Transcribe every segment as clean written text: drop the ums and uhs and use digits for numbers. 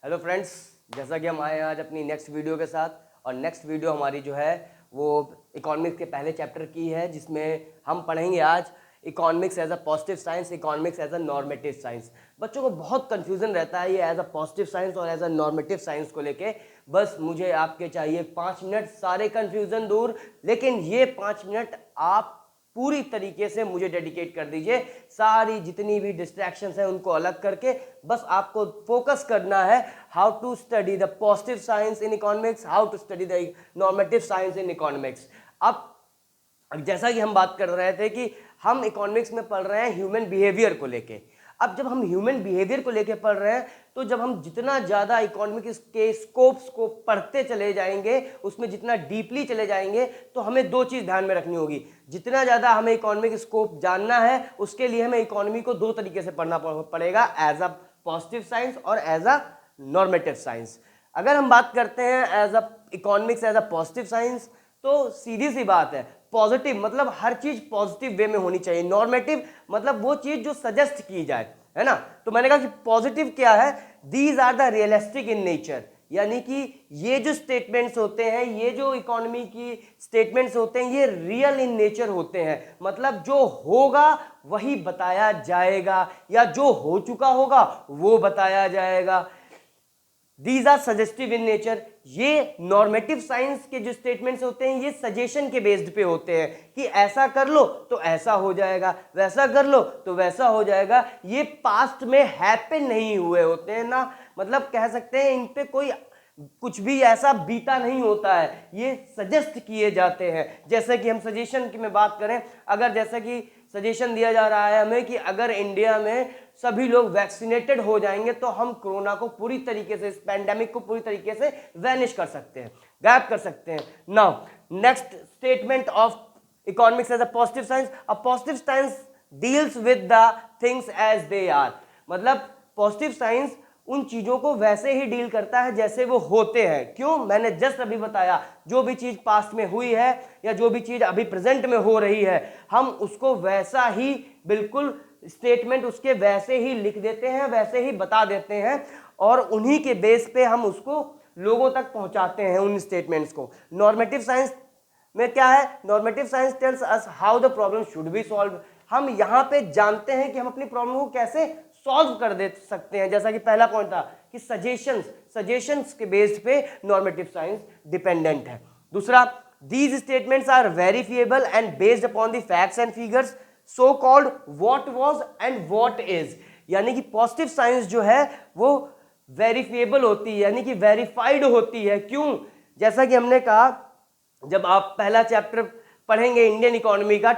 Hello friends, जैसा कि हम आए हैं आज अपनी नेक्स्ट वीडियो के साथ। और नेक्स्ट वीडियो हमारी जो है वो इकोनॉमिक्स के पहले चैप्टर की है, जिसमें हम पढ़ेंगे आज economics as a positive science, economics as a normative science. बच्चों को बहुत कंफ्यूजन रहता है ये एज अ पॉजिटिव साइंस और एज अ नॉर्मेटिव साइंस को लेके। बस मुझे आपके चाहिए 5 मिनट, सारे कंफ्यूजन दूर। लेकिन ये 5 मिनट आप पूरी तरीके से मुझे डेडिकेट कर दीजिए। सारी जितनी भी डिस्ट्रैक्शंस हैं उनको अलग करके बस आपको फोकस करना है how to study the positive science in economics, how to study the normative science in economics. अब जैसा कि हम बात कर रहे थे कि हम इकोनॉमिक्स में पढ़ रहे हैं ह्यूमन बिहेवियर को लेके। अब जब हम ह्यूमन बिहेवियर को लेके पढ़ रहे हैं तो जब हम जितना ज़्यादा इकोनॉमिक्स के स्कोप्स को पढ़ते चले जाएंगे, उसमें जितना डीपली चले जाएंगे, तो हमें दो चीज़ ध्यान में रखनी होगी। जितना ज़्यादा हमें इकोनॉमिक स्कोप जानना है उसके लिए हमें इकोनॉमी को दो तरीके से पढ़ना पड़ेगा, एज अ पॉजिटिव साइंस और एज अ नॉर्मेटिव साइंस। अगर हम बात करते हैं as a economics as a positive science, तो सीधी सी बात है, पॉजिटिव मतलब हर चीज पॉजिटिव वे में होनी चाहिए। नॉर्मेटिव मतलब वो चीज जो सजेस्ट की जाए, है ना। तो मैंने कहा कि पॉजिटिव क्या है, these are the realistic in nature, यानी कि ये जो स्टेटमेंट्स होते हैं, ये जो इकोनॉमी की स्टेटमेंट्स होते हैं, ये रियल इन नेचर होते हैं। मतलब जो होगा वही बताया जाएगा, या जो हो चुका होगा वो बताया जाएगा। These are suggestive in nature। ये नॉर्मेटिव साइंस के जो स्टेटमेंट्स होते हैं ये सजेशन के बेस्ड पे होते हैं कि ऐसा कर लो तो ऐसा हो जाएगा, वैसा कर लो तो वैसा हो जाएगा। ये पास्ट में हैपन नहीं हुए होते हैं ना, मतलब कह सकते हैं इन पे कोई कुछ भी ऐसा बीता नहीं होता है, ये सजेस्ट किए जाते हैं। जैसे कि हम सजेशन की में बात करें, अगर जैसे कि सजेशन दिया जा रहा है हमें कि अगर इंडिया में सभी लोग वैक्सीनेटेड हो जाएंगे तो हम कोरोना को पूरी तरीके से, इस पैंडेमिक को पूरी तरीके से वैनिश कर सकते हैं, गायब कर सकते हैं। Now next statement of economics as a positive science, a positive science deals with the things as they are. मतलब पॉजिटिव साइंस उन चीजों को वैसे ही डील करता है जैसे वो होते हैं। क्यों? मैंने जस्ट अभी बताया, जो भी चीज पास्ट में हुई है या जो भी चीज अभी प्रेजेंट में हो रही है, हम उसको वैसा ही, बिल्कुल स्टेटमेंट उसके वैसे ही लिख देते हैं, वैसे ही बता देते हैं, और उन्हीं के बेस पे हम उसको लोगों तक पहुंचाते हैं उन स्टेटमेंट्स को। नॉर्मेटिव साइंस में क्या है, normative science tells us how the problem should be solve. हम यहाँ पे जानते हैं कि हम अपनी प्रॉब्लम को कैसे सॉल्व कर दे सकते हैं। जैसा कि पहला पॉइंट था कि सजेशंस के बेस्ड पे नॉर्मेटिव साइंस डिपेंडेंट है। दूसरा, these statements are verifiable and based upon the facts and figures, so called what was and what is. यानी कि पॉजिटिव साइंस जो है वो वेरीफिएबल होती है, यानी कि वेरीफाइड होती है। क्यों? जैसा कि हमने कहा, जब आप पहला चैप्टर पढ़ेंगे इंडियन इकोनॉमी का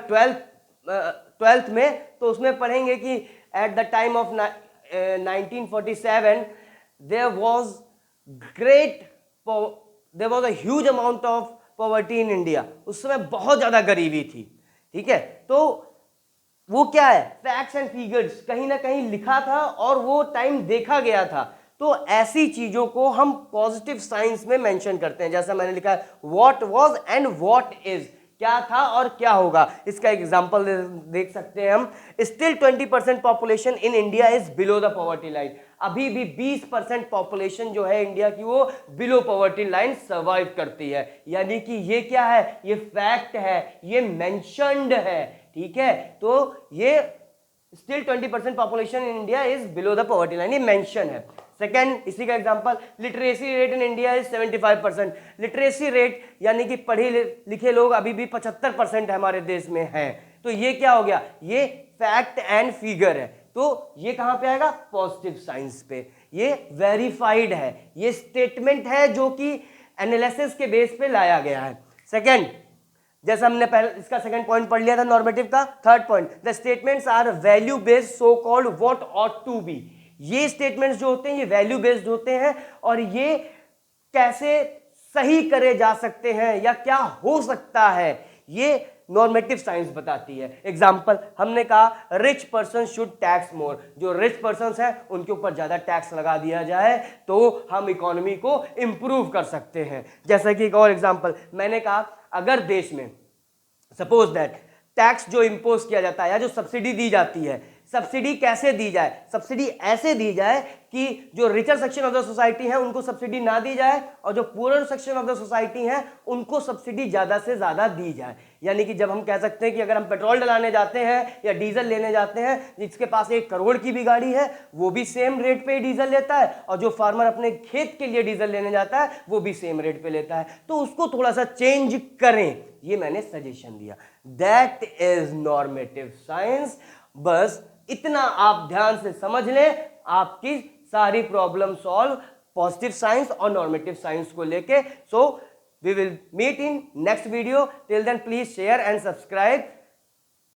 ट्वेल्थ में, तो उसमें पढ़ेंगे कि at the time of 1947 there was a huge amount of poverty in India. उस समय बहुत ज्यादा गरीबी थी, ठीक है। तो वो क्या है, फैक्ट्स एंड फिगर्स कहीं ना कहीं लिखा था और वो टाइम देखा गया था। तो ऐसी चीजों को हम पॉजिटिव साइंस में मेंशन करते हैं। जैसा मैंने लिखा है, what was and what is, क्या था और क्या होगा। इसका एग्जांपल देख सकते हैं हम। Still 20% population in India is below the poverty line. अभी भी 20% पॉपुलेशन जो है इंडिया की वो बिलो पॉवर्टी लाइन सर्वाइव करती है। यानी कि ये क्या है, ये फैक्ट है, ये मेंशन्ड है, ठीक है। तो ये still 20% population in India is below the poverty line, ये मेंशन है। सेकेंड, इसी का example, literacy rate in India is 75%। Literacy rate यानी कि पढ़े लिखे लोग अभी भी 75% हमारे देश में हैं। तो ये क्या हो गया, ये फैक्ट एंड फिगर है। तो ये कहां पे आएगा, पॉजिटिव साइंस पे। ये वेरीफाइड है, ये स्टेटमेंट है जो कि एनालिसिस के बेस पे लाया गया है। सेकेंड, जैसा हमने पहले इसका सेकंड पॉइंट पढ़ लिया था नॉर्मेटिव का। Third point, the statements are value based, so called what ought to be. ये स्टेटमेंट्स जो होते हैं ये वैल्यू बेस्ड होते हैं, और ये कैसे सही करे जा सकते हैं या क्या हो सकता है, ये नॉर्मेटिव साइंस बताती है। एग्जाम्पल, हमने कहा रिच पर्सन शुड टैक्स मोर। जो रिच पर्सन है उनके ऊपर ज्यादा टैक्स लगा दिया जाए तो हम इकोनॉमी को इंप्रूव कर सकते हैं। जैसा कि एक और एग्जाम्पल मैंने कहा, अगर देश में सपोज दैट टैक्स जो इंपोज किया जाता है या जो सब्सिडी दी जाती है, सब्सिडी कैसे दी जाए? सब्सिडी ऐसे दी जाए कि जो richer section of the society है उनको सब्सिडी ना दी जाए और जो poor section of the society है उनको सब्सिडी ज्यादा से ज्यादा दी जाए। यानी कि जब हम कह सकते हैं कि अगर हम पेट्रोल डलाने जाते हैं या डीजल लेने जाते हैं, जिसके पास 1 करोड़ की भी गाड़ी है वो भी सेम रेट पे डीजल लेता है, और जो फार्मर अपने खेत के लिए डीजल लेने जाता है वो भी सेम रेट पे लेता है। तो उसको थोड़ा सा चेंज करें, ये मैंने सजेशन दिया। That is normative science. बस इतना आप ध्यान से समझ लें, आपकी सारी प्रॉब्लम सॉल्व पॉजिटिव साइंस और नॉर्मेटिव साइंस को लेके। सो we will meet in next video. Till then, please share and subscribe.